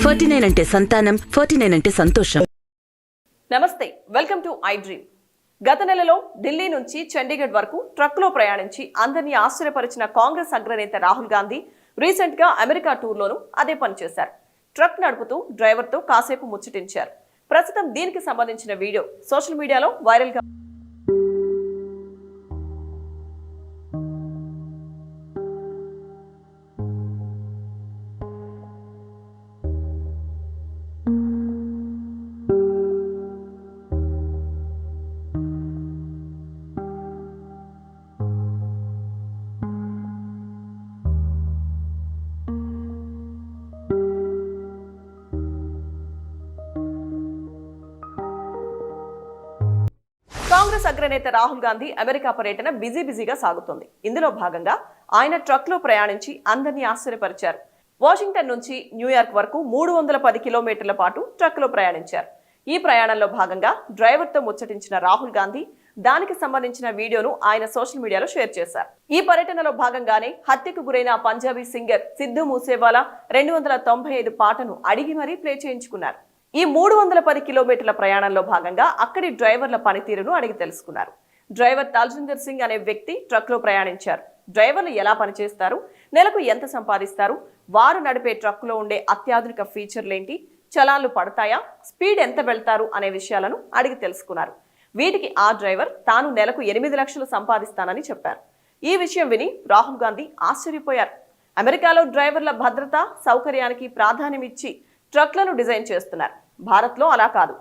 49 అంటే సంతానం, 49 అంటే సంతోషం. నమస్తే, వెల్కమ్ టు ఐ డ్రీమ్. గత నెలలో ఢిల్లీ నుంచి చండీగఢ్ వరకు ట్రక్ లో ప్రయాణించి అందరినీ ఆశ్చర్యపరిచిన కాంగ్రెస్ అగ్రనేత రాహుల్ గాంధీ రీసెంట్ గా అమెరికా టూర్ లోనూ అదే పని చేశారు. ట్రక్ నడుపుతూ డ్రైవర్ తో కాసేపు ముచ్చటించారు. ప్రస్తుతం దీనికి సంబంధించిన వీడియో సోషల్ మీడియాలో వైరల్ గా కాంగ్రెస్ అగ్రనేత రాహుల్ గాంధీ అమెరికా పర్యటన బిజీగా సాగుతోంది. ఇందులో భాగంగా ఆయన ట్రక్ లో ప్రయాణించి అందరినీ ఆశ్చర్యపరిచారు. వాషింగ్టన్ నుంచి న్యూయార్క్ వరకు 310 కిలోమీటర్ల పాటు ట్రక్ లో ప్రయాణించారు. ఈ ప్రయాణంలో భాగంగా డ్రైవర్ తో ముచ్చటించిన రాహుల్ గాంధీ దానికి సంబంధించిన వీడియోను ఆయన సోషల్ మీడియాలో షేర్ చేశారు. ఈ పర్యటనలో భాగంగానే హత్యకు గురైన పంజాబీ సింగర్ సిద్ధు మూసేవాలా 295 పాటను అడిగి మరీ ప్లే చేయించుకున్నారు. ఈ 310 కిలోమీటర్ల ప్రయాణంలో భాగంగా అక్కడి డ్రైవర్ల పనితీరును అడిగి తెలుసుకున్నారు. డ్రైవర్ తాల్జిందర్ సింగ్ అనే వ్యక్తి ట్రక్ లో ప్రయాణించారు. డ్రైవర్లు ఎలా పనిచేస్తారు, నెలకు ఎంత సంపాదిస్తారు, వారు నడిపే ట్రక్ లో ఉండే అత్యాధునిక ఫీచర్లేంటి, చలాన్లు పడతాయా, స్పీడ్ ఎంత వెళ్తారు అనే విషయాలను అడిగి తెలుసుకున్నారు. వీటికి ఆ డ్రైవర్ తాను నెలకు 8 లక్షలు సంపాదిస్తానని చెప్పారు. ఈ విషయం విని రాహుల్ గాంధీ ఆశ్చర్యపోయారు. అమెరికాలో డ్రైవర్ల భద్రత సౌకర్యానికి ప్రాధాన్యమిచ్చి ట్రక్లను డిజైన్ చేస్తున్నారు. భారత్లో అలా కాదు.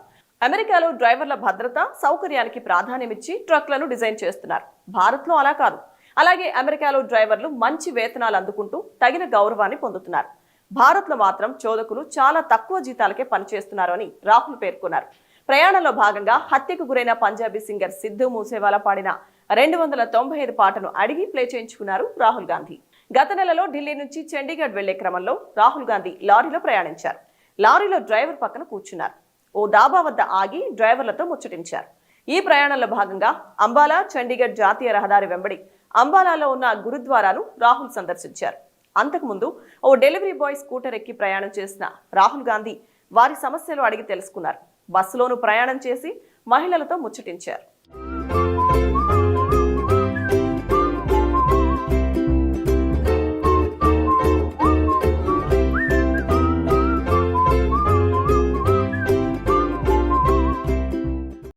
అమెరికాలో డ్రైవర్ల భద్రత సౌకర్యానికి ప్రాధాన్యమిచ్చి ట్రక్లను డిజైన్ చేస్తున్నారు. భారత్లో అలా కాదు. అలాగే అమెరికాలో డ్రైవర్లు మంచి వేతనాలు అందుకుంటూ తగిన గౌరవాన్ని పొందుతున్నారు. భారత్లో మాత్రం చోదకులు చాలా తక్కువ జీతాలకే పనిచేస్తున్నారు అని రాహుల్ పేర్కొన్నారు. ప్రయాణంలో భాగంగా హత్యకు గురైన పంజాబీ సింగర్ సిద్ధు మూసేవాలా పాడిన 295 పాటను అడిగి ప్లే చేయించుకున్నారు రాహుల్ గాంధీ. గత నెలలో ఢిల్లీ నుంచి చండీగఢ్ వెళ్లే క్రమంలో రాహుల్ గాంధీ లారీలో ప్రయాణించారు. లారీలో డ్రైవర్ పక్కన కూర్చున్నారు. ఓ దాబా వద్ద ఆగి డ్రైవర్లతో ముచ్చటించారు. ఈ ప్రయాణంలో భాగంగా అంబాలా చండీగఢ్ జాతీయ రహదారి వెంబడి అంబాలాలో ఉన్న గురుద్వారాను రాహుల్ సందర్శించారు. అంతకుముందు ఓ డెలివరీ బాయ్ స్కూటర్ ఎక్కి ప్రయాణం చేసిన రాహుల్ గాంధీ వారి సమస్యలు అడిగి తెలుసుకున్నారు. బస్సులోనూ ప్రయాణం చేసి మహిళలతో ముచ్చటించారు.